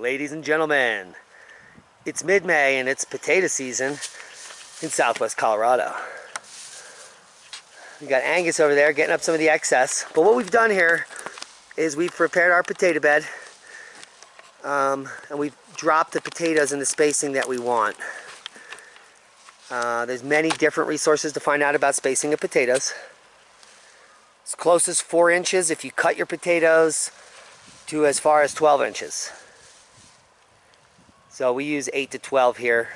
Ladies and gentlemen, it's mid-May and it's potato season in southwest Colorado. We got Angus over there getting up some of the excess. But what we've done here is we've prepared our potato bed and we've dropped the potatoes in the spacing that we want. There's many different resources to find out about spacing of potatoes. As close as 4 inches if you cut your potatoes to as far as 12 inches. So we use 8 to 12 here.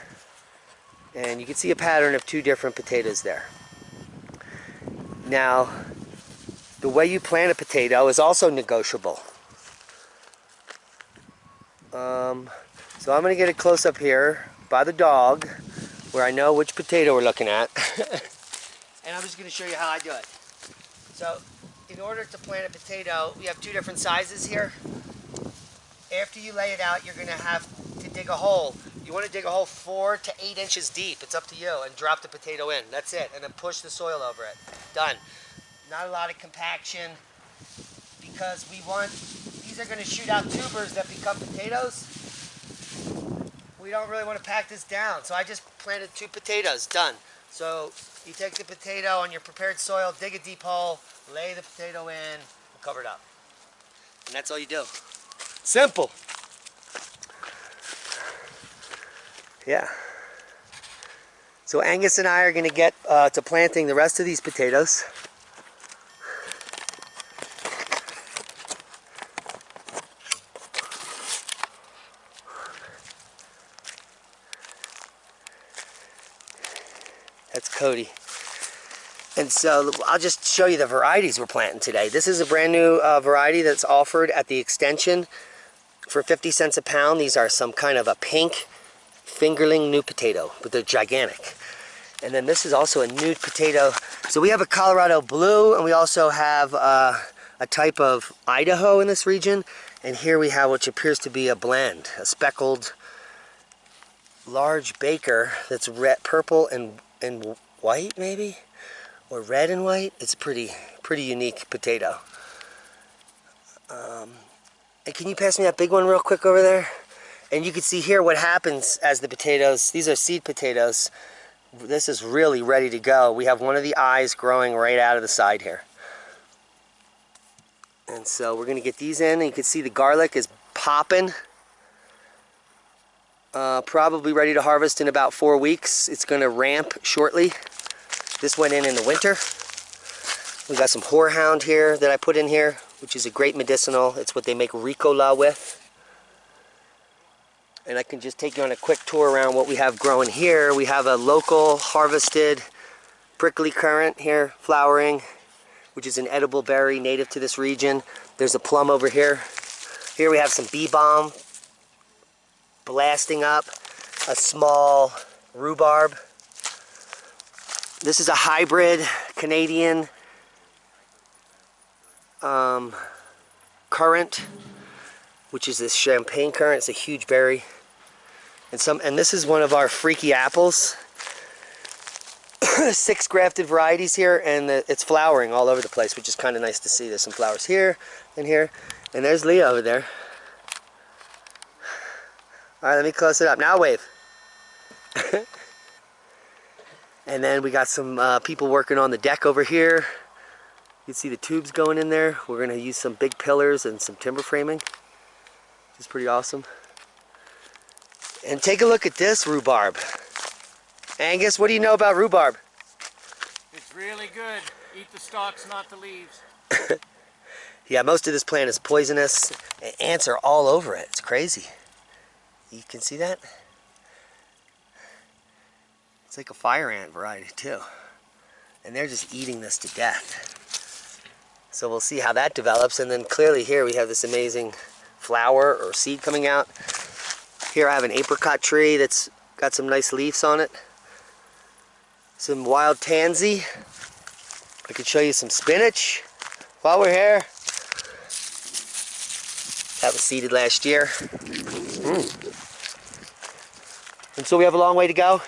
And you can see a pattern of 2 different potatoes there. Now, the way you plant a potato is also negotiable. So I'm going to get a close up here by the dog where I know which potato we're looking at. And I'm just going to show you how I do it. So, in order to plant a potato, we have 2 different sizes here. After you lay it out, you're going to have to dig a hole. You want to dig a hole 4 to 8 inches deep. It's up to you. And drop the potato in. That's it. And then push the soil over it. Done. Not a lot of compaction because we want, these are going to shoot out tubers that become potatoes. We don't really want to pack this down. So I just planted 2 potatoes. Done. So you take the potato on your prepared soil, dig a deep hole, lay the potato in, and cover it up. And that's all you do. Simple. Yeah. So Angus and I are going to get to planting the rest of these potatoes. That's Cody. And so I'll just show you the varieties we're planting today. This is a brand new variety that's offered at the extension for 50 cents a pound. These are some kind of a pink fingerling new potato, but they're gigantic. And then this is also a new potato. So we have a Colorado blue, and we also have a type of Idaho in this region. And here we have what appears to be a blend, a speckled large baker that's red, purple and white maybe, or red and white. It's a pretty unique potato. And can you pass me that big one real quick over there? And you can see here what happens as the potatoes, these are seed potatoes. This is really ready to go. We have one of the eyes growing right out of the side here. And so we're going to get these in, and you can see the garlic is popping. Probably ready to harvest in about 4 weeks. It's going to ramp shortly. This went in the winter. We got some horehound here that I put in here, which is a great medicinal. It's what they make Ricola with. And I can just take you on a quick tour around what we have growing here. We have a local harvested prickly currant here flowering, which is an edible berry native to this region. There's a plum over here. Here we have some bee balm blasting up, a small rhubarb. This is a hybrid Canadian currant, which is this champagne currant. It's a huge berry. And this is one of our freaky apples. 6 grafted varieties here, and it's flowering all over the place, which is kind of nice to see. There's some flowers here and here, and there's Leah over there. All right, let me close it up. Now wave. And then we got some people working on the deck over here. You can see the tubes going in there. We're going to use some big pillars and some timber framing, which is pretty awesome. And take a look at this rhubarb. Angus, what do you know about rhubarb? It's really good. Eat the stalks, not the leaves. Yeah, most of this plant is poisonous. And ants are all over it. It's crazy. You can see that? It's like a fire ant variety too. And they're just eating this to death. So we'll see how that develops. And then clearly here we have this amazing flower or seed coming out. Here I have an apricot tree that's got some nice leaves on it. Some wild tansy. I could show you some spinach while we're here. That was seeded last year. And so we have a long way to go.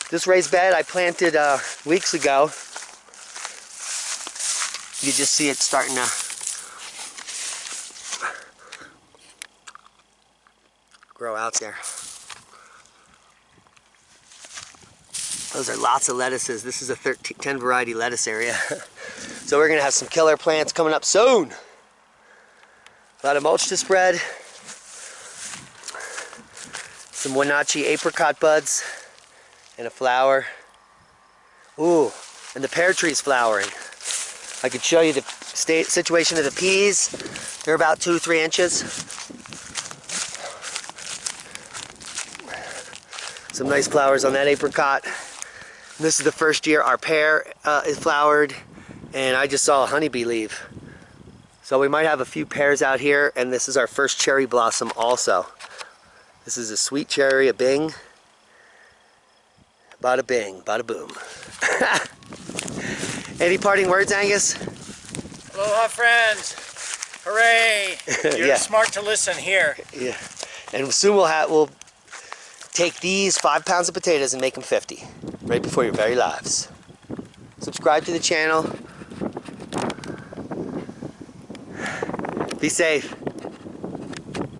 This raised bed I planted weeks ago. You just see it starting to grow out there. Those are lots of lettuces. This is a 10 variety lettuce area. So we're gonna have some killer plants coming up soon. A lot of mulch to spread. Some Wenatchee apricot buds and a flower. Ooh, and the pear tree's flowering. I could show you the situation of the peas. They're about 2-3 inches. Some nice flowers on that apricot. This is the first year our pear is flowered, and I just saw a honeybee leave. So we might have a few pears out here, and this is our first cherry blossom also. This is a sweet cherry, a bing. Bada bing, bada boom. Any parting words, Angus? Aloha, friends. Hooray. You're Yeah. smart to listen here. Yeah. And soon we'll take these 5 pounds of potatoes and make them 50. Right before your very lives. Subscribe to the channel. Be safe.